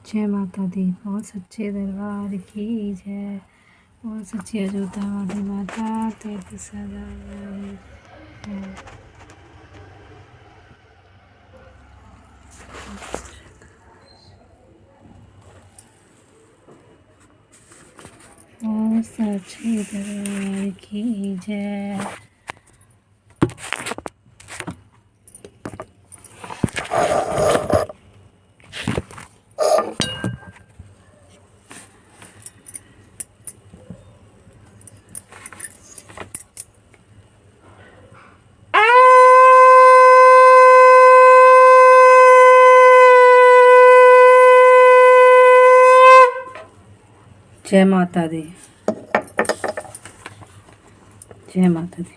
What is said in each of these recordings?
जय माता दी। बहुत सच्चे दरबार की जय। बहुत सच्ची अजूता वाली माता तीर्थ सजा है। बहुत सच्चे दरबार की जय। जय माता दी। जय माता दी।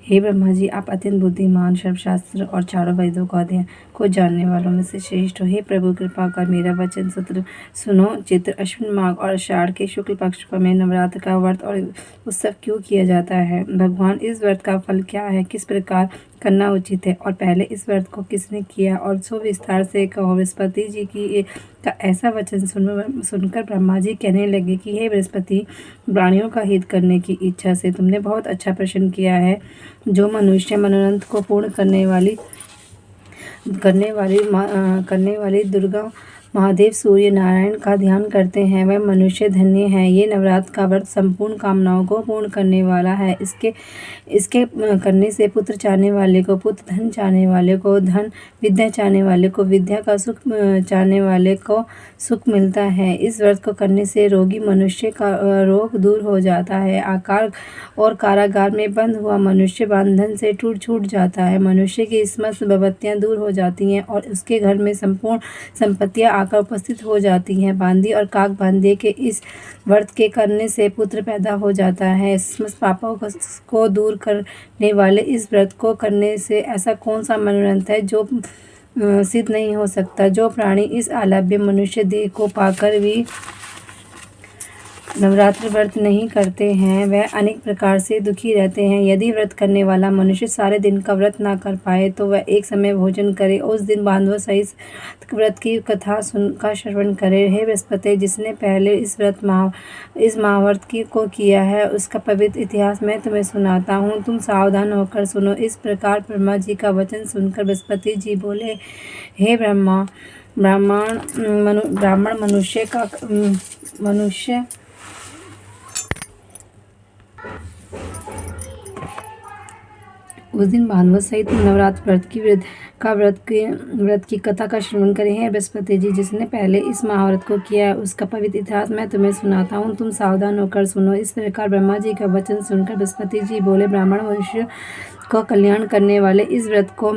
हे ब्रह्मा जी, आप अत्यंत बुद्धिमान, सर्वशास्त्र और चारों वेदों का अध्ययन को जानने वालों में से श्रेष्ठ हो। हे प्रभु, कृपा कर मेरा वचन सूत्र सुनो। चित्र अश्विन माघ और आषाढ़ के शुक्ल पक्ष में नवरात्र का व्रत और उत्सव क्यों किया जाता है? भगवान, इस व्रत का फल क्या है? किस प्रकार करना उचित है? और पहले इस व्रत को किसने किया? और सो विस्तार से कहो। बृहस्पति जी का ऐसा वचन सुनकर ब्रह्मा जी कहने लगे कि हे बृहस्पति, प्राणियों का हित करने की इच्छा से तुमने बहुत अच्छा प्रश्न किया है। जो मनुष्य मनोरथ को पूर्ण करने वाली दुर्गा महादेव सूर्य नारायण का ध्यान करते हैं, वह मनुष्य धन्य है। ये नवरात्र का व्रत संपूर्ण कामनाओं को पूर्ण करने वाला है। इसके करने से पुत्र चाहने वाले को पुत्र, धन चाहने वाले को धन, विद्या चाहने वाले को विद्या का सुख, चाहने वाले को सुख मिलता है। इस व्रत को करने से रोगी मनुष्य का रोग दूर हो जाता है। आकार और कारागार में बंद हुआ मनुष्य बंधन से छूट जाता है। मनुष्य की समस्त विपत्तियां दूर हो जाती हैं और उसके घर में संपूर्ण संपत्तियां आकर उपस्थित हो जाती हैं। बांदी और काक बांधे के इस व्रत के करने से पुत्र पैदा हो जाता है। समस्त पापों को दूर करने वाले इस व्रत को करने से ऐसा कौन सा मनोरथ है जो सिद्ध नहीं हो सकता? जो प्राणी इस आलभ्य मनुष्य देह को पाकर भी नवरात्र व्रत नहीं करते हैं, वह अनेक प्रकार से दुखी रहते हैं। यदि व्रत करने वाला मनुष्य सारे दिन का व्रत ना कर पाए तो वह एक समय भोजन करे। उस दिन बांधवों सहित व्रत की कथा का श्रवण करे। हे बृहस्पति, जिसने पहले इस महाव्रत को किया है, उसका पवित्र इतिहास मैं तुम्हें सुनाता हूँ। तुम सावधान होकर सुनो। इस प्रकार ब्रह्मा जी का वचन सुनकर बृहस्पति जी बोले, हे ब्राह्मण मनुष्य उस दिन बांधवों सहित नवरात्र व्रत की कथा का श्रवण करें। हैं बृहस्पति जी, जिसने पहले इस महाव्रत को किया है, उसका पवित्र इतिहास मैं तुम्हें सुनाता हूँ। तुम सावधान होकर सुनो। इस प्रकार ब्रह्मा जी का वचन सुनकर बृहस्पति जी बोले, ब्राह्मण मनुष्य को कल्याण करने वाले इस व्रत को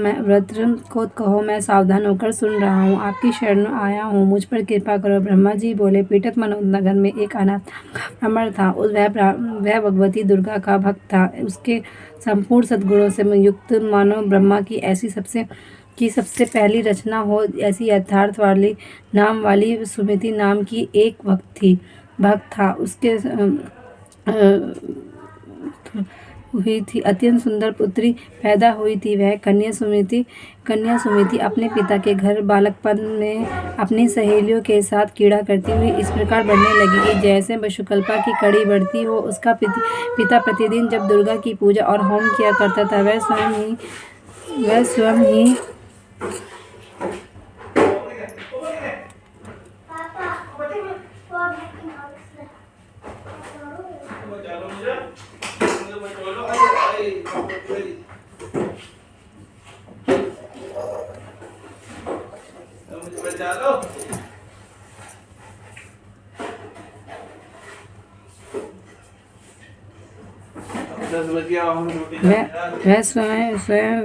कहो। मैं सावधान होकर सुन रहा हूँ। आपकी शरण आया हूँ, मुझ पर कृपा करो। ब्रह्मा जी बोले, पीटक नगर में एक अनाथ ब्राह्मण था। वह भगवती दुर्गा का भक्त था। उसके संपूर्ण सद्गुणों से युक्त मानो ब्रह्मा की सबसे पहली रचना हो ऐसी यथार्थ नाम वाली सुमति नाम की एक भक्त था। उसके हुई थी अत्यंत सुंदर पुत्री पैदा हुई थी। वह कन्या सुमति अपने पिता के घर बालकपन में अपनी सहेलियों के साथ क्रीड़ा करती हुई इस प्रकार बढ़ने लगी कि जैसे वशुकल्पा की कड़ी बढ़ती हो। उसका पिता प्रतिदिन जब दुर्गा की पूजा और होम किया करता था, वह स्वयं ही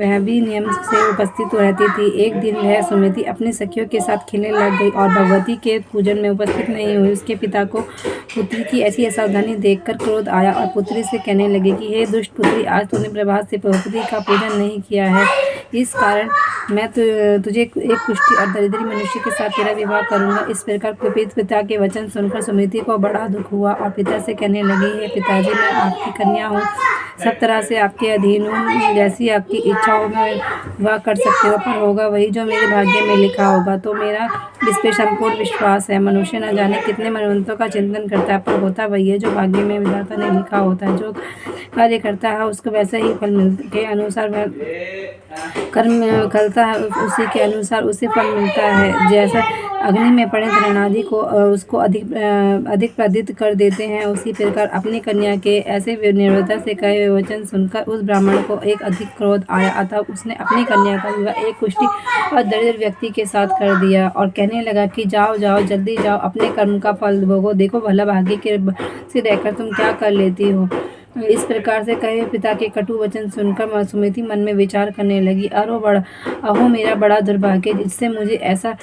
वह भी नियम से उपस्थित रहती थी। एक दिन वह सुमति अपनी सखियों के साथ खेलने लग गई और भगवती के पूजन में उपस्थित नहीं हुई। उसके पिता को पुत्री की ऐसी असावधानी देखकर क्रोध आया और पुत्री से कहने लगे कि हे दुष्ट पुत्री, आज तूने प्रभात से भगवती का पूजन नहीं किया है। इस कारण मैं तुझे एक कुष्ठी और दरिद्री मनुष्य के साथ तेरा विवाह करूंगा। इस प्रकार कुपित पिता के वचन सुनकर सुमति को बड़ा दुख हुआ और पिता से कहने लगी, हे पिताजी, मैं आपकी कन्या हूँ, सब तरह से आपके अधीन हूँ, जैसी आपकी इच्छा हो मैं विवाह कर सकते हो, पर होगा वही जो मेरे भाग्य में लिखा होगा। तो मेरा इस पे संपूर्ण विश्वास है। मनुष्य न जाने कितने मनवंतों का चिंतन करता है, पर होता वही है जो भाग्य में विधाता ने लिखा होता है। जो कार्य करता है उसको वैसा ही फल के अनुसार वह कर्म करता है, उसी के अनुसार उसे फल मिलता है। जैसा अग्नि में पड़े ऋणादि को उसको अधिक प्रदित कर देते हैं, उसी प्रकार अपनी कन्या के ऐसे निर्भरता से कहे वचन सुनकर उस ब्राह्मण को एक अधिक क्रोध आया, अतः उसने अपनी कन्या का विवाह एक कुष्ठी और दरिद्र व्यक्ति के साथ कर दिया और कहने लगा कि जाओ जाओ, जल्दी जाओ, अपने कर्म का फल भोगो, देखो भला भाग्य के से रहकर तुम क्या कर लेती हो। इस प्रकार से कहे पिता के कटु वचन सुनकर सुमति मन में विचार करने लगी, अहो मेरा बड़ा दुर्भाग्य, जिससे मुझे ऐसा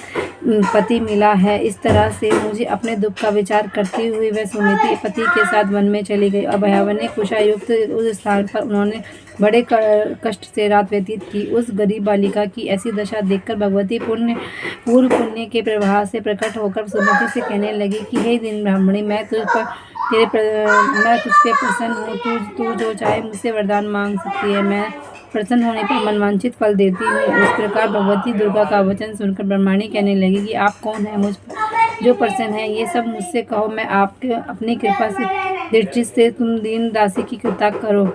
पति मिला है। इस तरह से मुझे अपने दुख का विचार करती हुई वह सुमति पति के साथ वन में चली गई और भयावह कुशायुक्त उस स्थान पर उन्होंने बड़े कष्ट से रात व्यतीत की। उस गरीब बालिका की ऐसी दशा देखकर भगवती पूर्व पुण्य के प्रभाव से प्रकट होकर सुमति से कहने लगी कि हे दीन ब्राह्मणी, मैं तुझ पे प्रसन्न हूँ, तू जो चाहे मुझसे वरदान मांग सकती है, मैं प्रसन्न होने पर मनवांछित फल देती हूँ। इस प्रकार भगवती दुर्गा का वचन सुनकर ब्रह्माणी कहने लगी कि आप कौन है मुझ पर जो प्रसन्न है, ये सब मुझसे कहो, मैं आपके अपनी कृपा से दृष्टि से तुम दीन दासी की कृपा करो।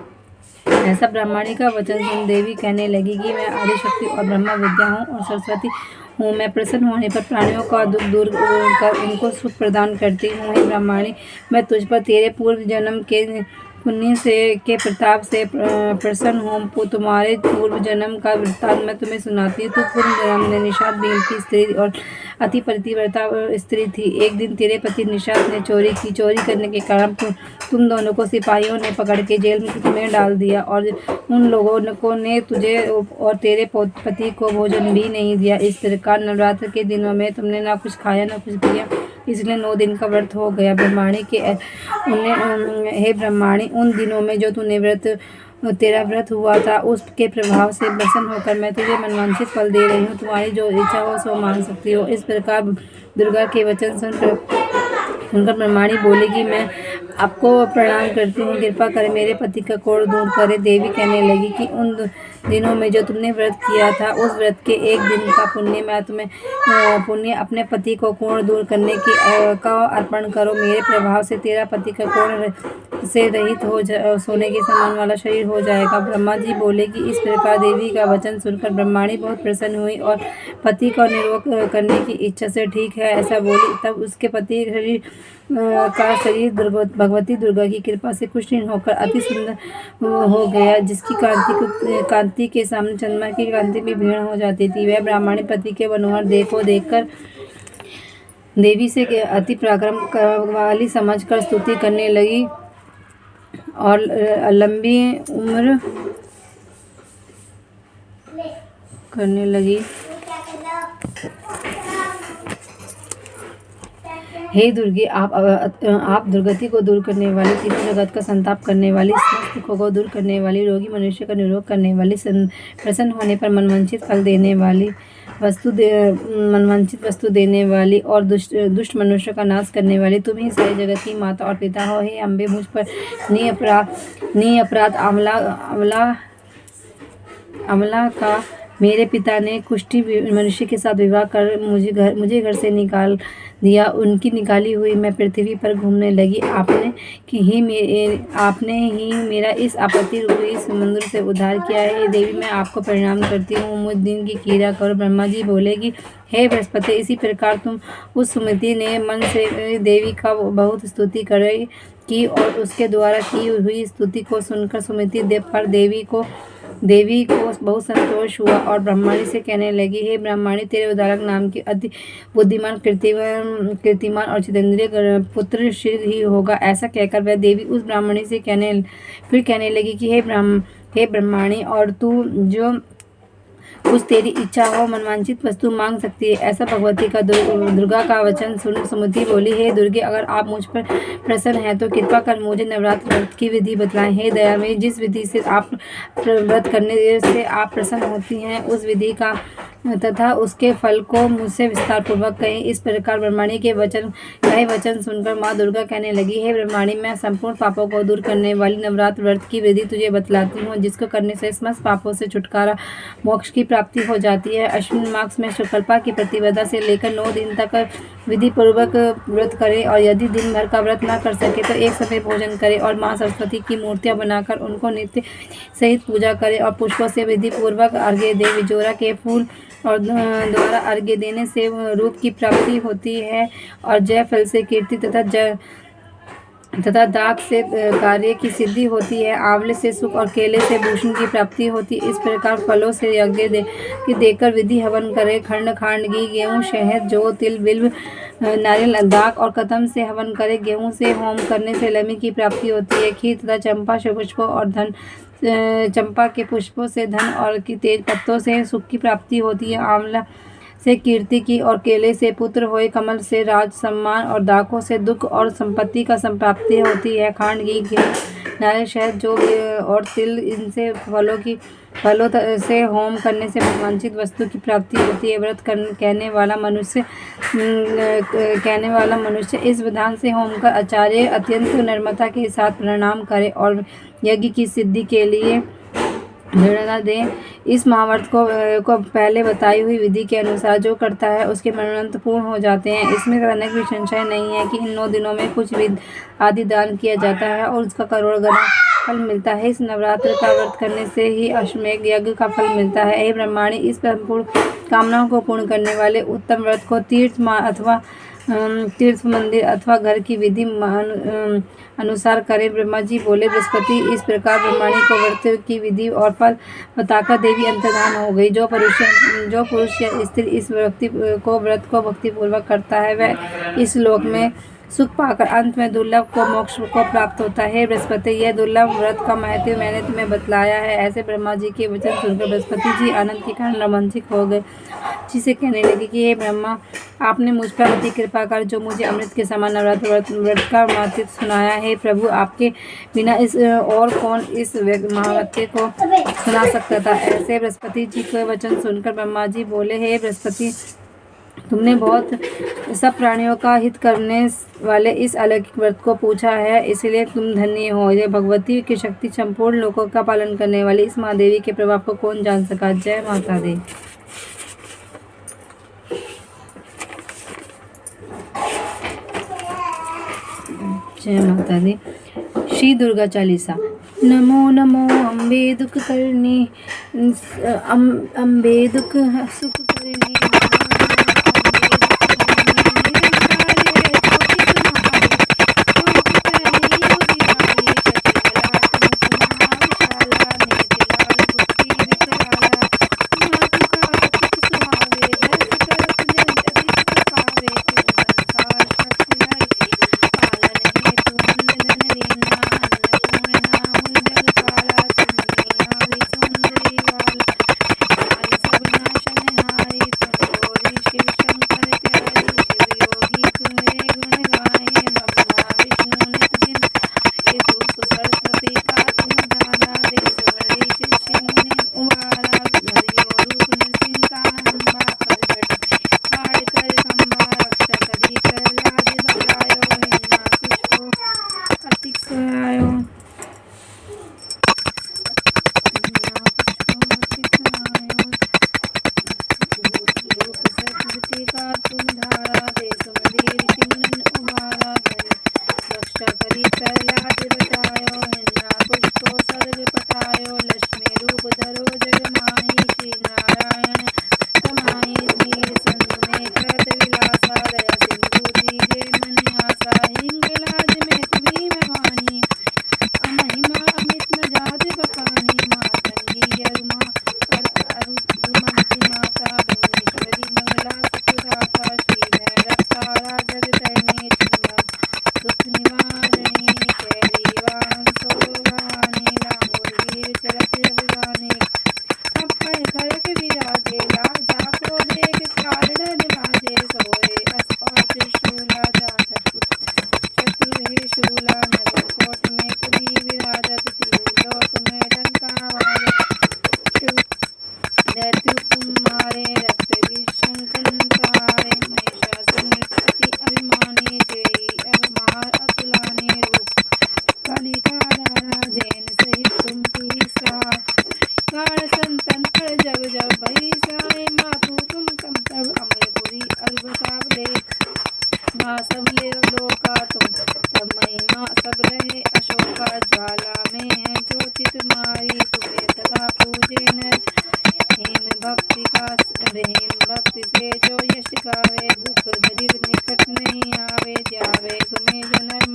ऐसा ब्रह्माणी का वचन सुन देवी कहने लगी कि मैं आदिशक्ति और ब्रह्मा विद्या हूँ और सरस्वती हूँ, मैं प्रसन्न होने पर प्राणियों का दुख दूर कर उनको सुख प्रदान करती हूँ। हे ब्रह्माणी, मैं तुझ पर तेरे पूर्व जन्म के पुण्य से के प्रताप से प्रसन्न हूँ। तुम्हारे पूर्व जन्म का वृत्तांत मैं तुम्हें सुनाती हूँ। तू पूर्व जन्म में निषाद भील की स्त्री और अति पतिव्रता स्त्री थी। एक दिन तेरे पति निषाद ने चोरी की। चोरी करने के कारण तुम दोनों को सिपाहियों ने पकड़ के जेल में तुम्हें डाल दिया और उन लोगों ने तुझे और तेरे पति को भोजन भी नहीं दिया। इस प्रकार नवरात्र के दिनों में तुमने ना कुछ खाया ना कुछ पिया, इसलिए 9 दिन का व्रत हो गया। ब्रह्माणी के हे ब्रह्माणी, उन दिनों में जो तूने तेरा व्रत हुआ था उसके प्रभाव से प्रसन्न होकर मैं तुझे मनवांछित फल दे रही हूँ। तुम्हारी जो इच्छा हो सो मांग सकती हो। इस प्रकार दुर्गा के वचन सुनकर ब्रह्माणी बोली कि मैं आपको प्रणाम करती हूँ, कृपा करें मेरे पति का कोढ़ दूर करे। देवी कहने लगी कि उन दिनों में जो तुमने व्रत किया था उस व्रत के एक दिन का पुण्य अपने पति को कोढ़ दूर करने का अर्पण करो। मेरे प्रभाव से तेरा पति का कोढ़ से रहित हो सोने के समान वाला शरीर हो जाएगा। ब्रह्मा जी बोले कि इस प्रकार देवी का वचन सुनकर ब्रह्माणी बहुत प्रसन्न हुई और पति को निरोग करने की इच्छा से ठीक है ऐसा बोली। तब उसके पति का शरीर भगवती दुर्गा की कृपा से कुष्ठहीन होकर अति सुंदर हो गया, जिसकी कांति के सामने चंद्रमा की कांति भी भीड़ हो जाती थी। वह ब्राह्मणी पति के मनोहर देह को देखकर देवी से अति पराक्रम वाली समझकर स्तुति करने लगी और लंबी उम्र करने लगी। हे दुर्गे, आप दुर्गति को दूर करने वाली, तीनों जगत का संताप करने वाली, समस्त दुखों को दूर करने वाली, रोगी मनुष्य का निरोग करने वाली, प्रसन्न होने पर मनवांछित फल देने वाली, मनवांछित वस्तु देने वाली और दुष्ट मनुष्य का नाश करने वाली, तुम ही सारी जगत की माता और पिता हो। हे अम्बे, मुझ पर निअपराध अमला का मेरे पिता ने कुष्ठी मनुष्य के साथ विवाह कर मुझे घर से निकाल दिया। उनकी निकाली हुई मैं पृथ्वी पर घूमने लगी। आपने ही मेरा इस आपत्ति रूपी समुद्र से उद्धार किया है। देवी, मैं आपको प्रणाम करती हूँ, मुझ दिन की कीड़ा करो। ब्रह्मा जी बोले कि हे बृहस्पति, इसी प्रकार तुम उस सुमति ने मन से देवी का बहुत स्तुति की और उसके द्वारा की हुई स्तुति को सुनकर सुमति देवी को बहुत संतोष हुआ और ब्रह्माणी से कहने लगी, हे ब्रह्माणी, तेरे उदारक नाम की अति बुद्धिमान कीर्तिमान और चिदेंद्रिय पुत्र शीघ्र ही होगा। ऐसा कहकर वह देवी उस ब्राह्मणी से कहने लगी कि हे ब्रह्माणी, और कुछ तेरी इच्छा हो मनवांछित वस्तु मांग सकती है, ऐसा भगवती का दुर्गा का वचन सुन सुमति बोली, हे दुर्गे, अगर आप मुझ पर प्रसन्न हैं तो कृपा कर मुझे नवरात्र व्रत की विधि बतलाएं। हे दयामयी, जिस विधि से आप व्रत करने से आप प्रसन्न होती हैं उस विधि का तथा उसके फल को मुझसे विस्तार पूर्वक कहें। इस प्रकार ब्रह्मणी के वचन सुनकर माँ दुर्गा कहने लगी, हे ब्रह्मणी, मैं संपूर्ण पापों को दूर करने वाली नवरात्र व्रत की विधि तुझे बतलाती हूँ, जिसको करने से समस्त पापों से छुटकारा, मोक्ष की प्राप्ति हो जाती है। अश्विन मास में शुक्लपा की प्रतिपदा से लेकर 9 दिन तक विधि पूर्वक व्रत करे, और यदि दिन भर का व्रत न कर सके तो एक समय भोजन करे और माँ सरस्वती की मूर्तियां बनाकर उनको नित्य सहित पूजा करे और पुष्पों से विधि पूर्वक अर्घ्य दे। विजोरा के फूल और द्वारा अर्घ्य देने से रूप की प्राप्ति होती है और जय फल से कीर्ति तथा दाग से कार्य की सिद्धि होती है। आंवले से सुख और केले से भूषण की प्राप्ति होती है। इस प्रकार फलों से यज्ञ देकर विधि हवन करे। खंड खांड घी गेहूँ शहद जौ तिल बिल्व नारियल दाक और कदम से हवन करे। गेहूँ से होम करने से लक्ष्मी की प्राप्ति होती है। खीर तथा चंपा से पुष्पों और चंपा के पुष्पों से धन और की तेज पत्तों से सुख की प्राप्ति होती है। आंवला से कीर्ति की और केले से पुत्र होए, कमल से राज सम्मान और दाखों से दुख और संपत्ति का संप्राप्ति होती है। खांड घी नारियल शहद जो और तिल, इनसे फलों से होम करने से मनवांछित वस्तु की प्राप्ति होती है। व्रत कहने वाला मनुष्य इस विधान से होम कर आचार्य अत्यंत नम्रता के साथ प्रणाम करे और यज्ञ की सिद्धि के लिए प्रेरणा दें। इस महाव्रत को पहले बताई हुई विधि के अनुसार जो करता है उसके मनोरथ पूर्ण हो जाते हैं। इसमें कहने की संशय नहीं है कि इन 9 दिनों में कुछ विध आदि दान किया जाता है और उसका करोड़ गुना फल मिलता है। इस नवरात्र का व्रत करने से ही अश्वमेध यज्ञ का फल मिलता है। हे ब्रह्माणी, इस संपूर्ण कामनाओं को पूर्ण करने वाले उत्तम व्रत को तीर्थ मंदिर अथवा घर की विधि अनुसार करें। ब्रह्मा जी बोले, बृहस्पति, इस प्रकार ब्रह्मणी को व्रत की विधि और फल बताकर देवी अंतर्धान हो गई। जो पुरुष या स्त्री इस व्रत को भक्ति पूर्वक करता है वह इस लोक में सुख पाकर अंत में दुर्लभ को मोक्ष को प्राप्त होता है। बृहस्पति, यह दुर्लभ व्रत का महत्व मैंने तुम्हें बतलाया है। ऐसे ब्रह्मा जी के वचन सुनकर बृहस्पति जी आनंद के कारण रोमांचित हो गए, जिसे कहने लगे कि हे ब्रह्मा, आपने मुझ पर अति कृपा कर जो मुझे अमृत के समान नवरात्र व्रत का महत्व सुनाया है। प्रभु, आपके बिना और कौन इस महावाक्य को सुना सकता था। ऐसे बृहस्पति जी के वचन सुनकर ब्रह्मा जी बोले, हे बृहस्पति, तुमने बहुत सब प्राणियों का हित करने वाले इस अलौकिक व्रत को पूछा है, इसलिए तुम धन्य हो। यह भगवती की शक्ति संपूर्ण लोकों का पालन करने वाली इस महादेवी के प्रभाव को कौन जान सका। जय माता दी। जय माता दी। श्री दुर्गा चालीसा। नमो नमो अम्बे दुख करने, अम्बे दुख सुख करने, से जो यश गावे, दुख दरिद्र निकट नहीं आवे, जावे तुम्हें जन्म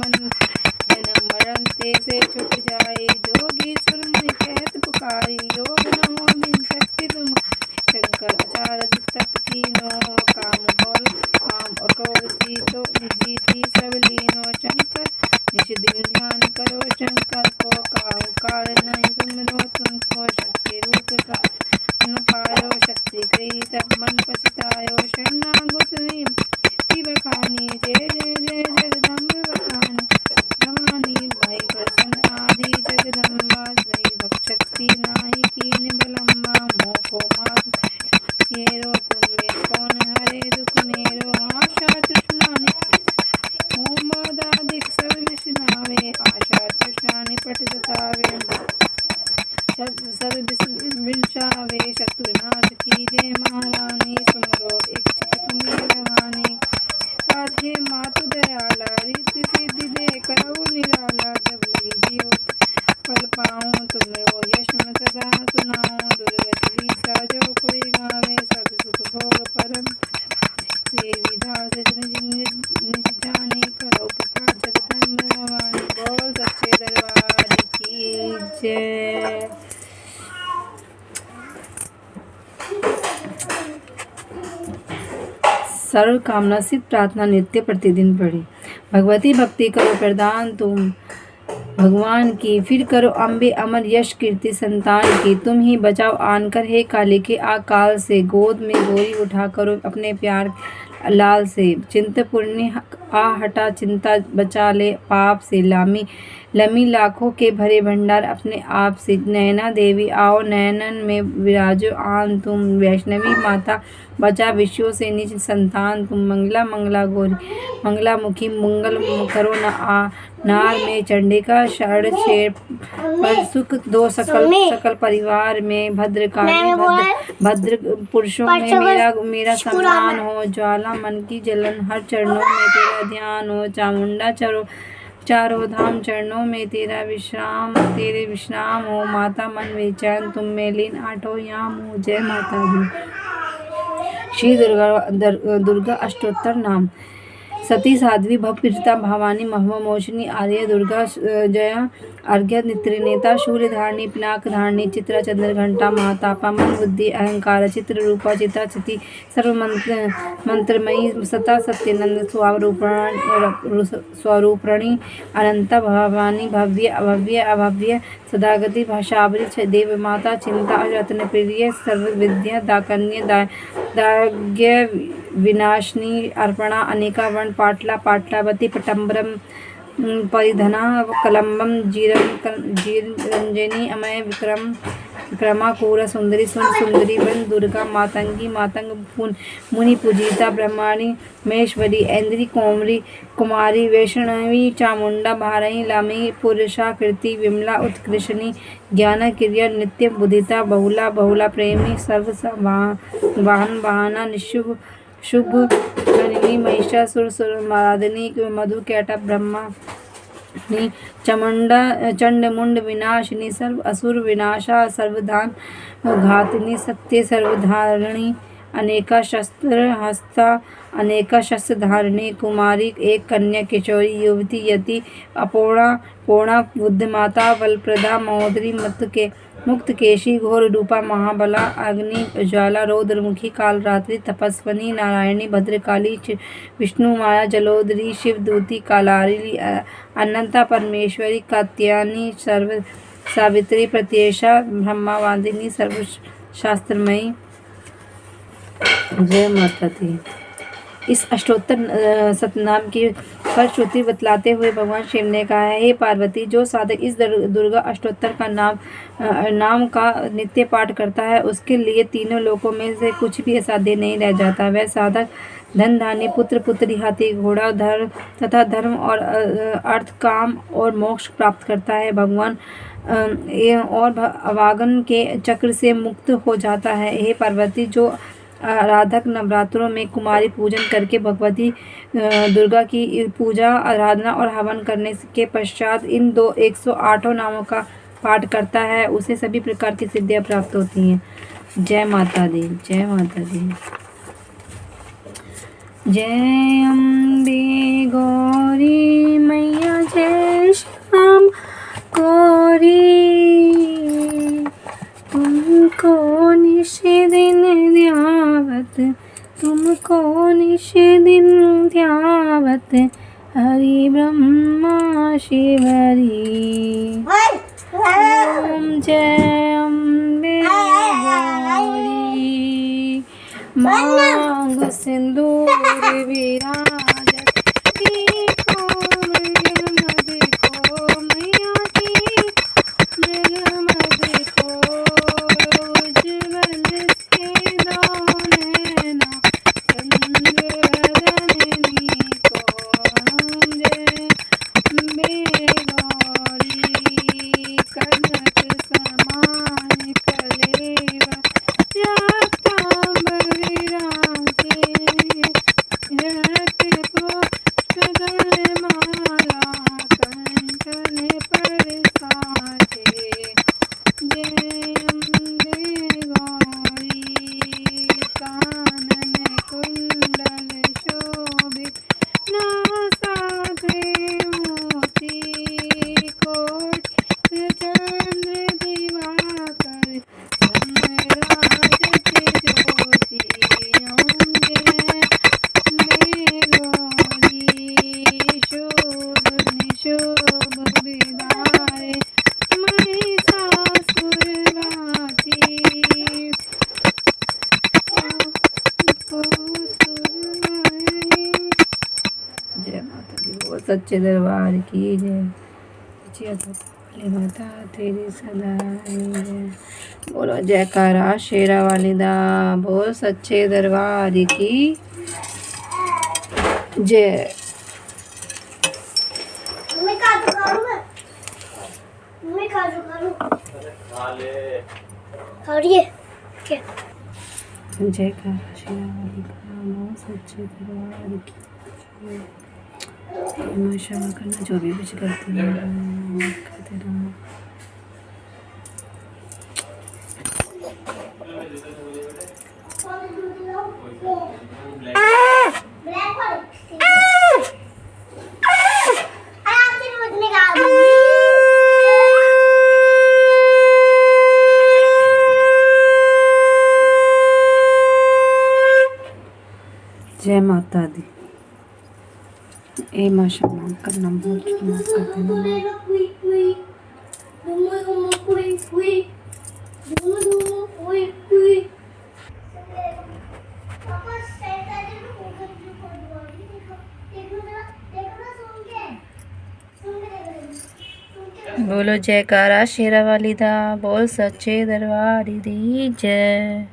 मरण ते से छुट जाए, जोगी सुर मुनि कहत पुकारी, योग न हो बिन शक्ति तुम शंकर अचार तप कीनो, काम और क्रोध जीती सब लीनो, शंकर निज दिन ध्यान करो, शंकर को काहू काल नहीं सुमरो, तुमको शक्ति रूप का न पायो, शक्ति कही तब मन पछतायो, शरणागत में बखानी, जय जय जय जगदम्ब बखानी, भवानी भाई प्रसन्न आदि जगदम्बा, दैव शक्ति नाहि कीन बलम्बा, मोको मात येरो तुम्हें कौन हरे दुख मेरो, आशा तृष्णा मोमदादिक सब विष्णावे, आशा तृष्णा निपट सतावे, सब विंचावे, शत्रुनाश कीजे महारानी, सुमरो इच्छित तुम्हें रवानी, आधे मातु दयाला, रीति सिद्धि दे करो निराला, जब लगी जियो फल पाऊँ, तुमरो यश में सदा सुनाऊँ, दुर्गति साजो कोई गावे, सब सुख भोग परम देवी दास निज जाने, करो कृपा जगदम्ब भवानी, बोल सच्चे दरबार की जय। सर्व कामना सिद्ध प्रार्थना नित्य प्रतिदिन पढ़े। भगवती भक्ति करो प्रदान तुम भगवान की, फिर करो अम्बे अमर यश कीर्ति संतान की, तुम ही बचाओ आनकर हे काली के अकाल से, गोद में गोरी उठा करो अपने प्यार लाल से, चिंतपूर्णी आ हटा चिंता बचा ले पाप से, लमी लाखों के भरे भंडार अपने आप से, नैना देवी आओ नयनन में विराजो आन तुम, वैष्णवी माता बचा विश्वों से निज संतान तुम, मंगला गौरी मंगला मुखी मंगल करो न नार में, चंडिका शरण शेर पर सुख दो सकल परिवार में, भद्रकाली भद्र पुरुषों में मेरा सम्मान हो, ज्वाला मन की जलन हर चरणों में तेरा ध्यान हो, चामुंडा चारों धाम चरणों में तेरे विश्राम हो, माता मन बेचैन तुम में लीन आठों याम हो, जय माता दी। श्री दुर्गा अष्टोत्तर नाम। सती साध्वी भवपीड़िता भवानी महमोषिनी आर्य दुर्गा जया अर्घ्य त्रिनेता शूलधारिणी पिनाक धारिणी चित्रा चंद्र घंटा महातापा मन बुद्धि अहंकार चित्र रूपा चिता चिति सर्व मंत्रमयी सता सत्यनंद स्वरूपणी अनंता भवानी भव्य अभव्य सदागति भाषावरी देव माता चिंता रत्न प्रिय सर्व विद्या दाकन्य दाग्य विनाशिनी अर्पणा अनेका वर्ण पाटलावती पटम्बरम परिधना कलम्बम जीरंजनी अमय विक्रमा कोरा सुंदरी वन दुर्गा मातंगी मातंग मुनि पूजिता ब्रह्माणी महेश्वरी ऐन्द्री कुमारी वैष्णवी चामुंडा भारणी लामी पुरुषाकृति विमला उत्कृष्णी ज्ञान क्रिया नित्य बुद्धिता बहुला प्रेमी सर्व वाहन वाहना निशुभ शुभ कनिनी महिषासुर मारादिनी मधु कैटा ब्रह्मा चंड मुंड विनाशिनी सर्व असुर विनाशा सर्वधान घातिनी सत्य सर्वधारिणी अनेका शस्त्र हस्ता अनेका शस्त्र धारिणी कुमारी एक कन्या किशोरी युवती यति अपूर्णा बुद्धमाता बलप्रदा महोदरी मुक्त केशी घोर रूपा महाबला अग्नि ज्वाला रौद्रमुखी कालरात्रि तपस्वनी नारायणी भद्रकाली विष्णु माया जलोदरी शिवदूती कालारी अनंता परमेश्वरी कात्यायनी सर्व सावित्री प्रत्येषा ब्रह्मावादिनी सर्वशास्त्रमयी। जय माता दी। इस अष्टोत्तर सतनाम की फलश्रुति बतलाते हुए भगवान शिव ने कहा है, हे पार्वती, जो साधक इस दुर्गा अष्टोत्तर का नाम का नित्य पाठ करता है उसके लिए तीनों लोकों में से कुछ भी असाध्य नहीं रह जाता। वह साधक धन धान्य पुत्र पुत्री हाथी घोड़ा धर्म और अर्थ काम और मोक्ष प्राप्त करता है। भगवान और अवागन के चक्र से मुक्त हो जाता है। हे पार्वती, जो आराधक नवरात्रों में कुमारी पूजन करके भगवती दुर्गा की पूजा आराधना और हवन करने के पश्चात इन 108 नामों का पाठ करता है उसे सभी प्रकार की सिद्धियां प्राप्त होती हैं। जय माता दी। जय माता दी। जय अम्बे गौरी मैया जय श्याम गौरी। तुमको निश दिन ध्यावत, तुमको निश दिन ध्यावत, हरि ब्रह्मा शिवरी। ओम जय अम्बे गौरी। मांग सिंदूर विराजत, देखो मृग देखो मैया की, मृग देखो उज्ज्वल से दो नैना, चंद्र वदनी को। जय अम्बे गौरी। कनक समान कलेवर, रक्तांबर विराजे, रक्त पुष्प गलमाला, कंचन पर साजे। जय अम्बे गौरी। कानन कुंडल शोभित, नासाग्रे मोती, कोटि चंद्र दिवाकर, समराजत ज्योति। ओम जय अम्बे गौरी। शोभ निशोभ विदारे, महिषासुर वाती, जय माता दी। बोल सच्चे दरबार की जय। बोले माता तेरी सदा जय। बोलो जयकारा शेरा वाली दा। बोल सच्चे दरबार की जय। जयकारा शेरा वाली का। बोल सच्चे दरबार की जय। मां क्षमा करना जो भी कुछ करती है करते रहो। जय माता दी। ए मां क्षमा करना बहुत क्षमा करते हैं। बोलो जयकारा शेरा वाली दा। बोल सच्चे दरबार दी जय।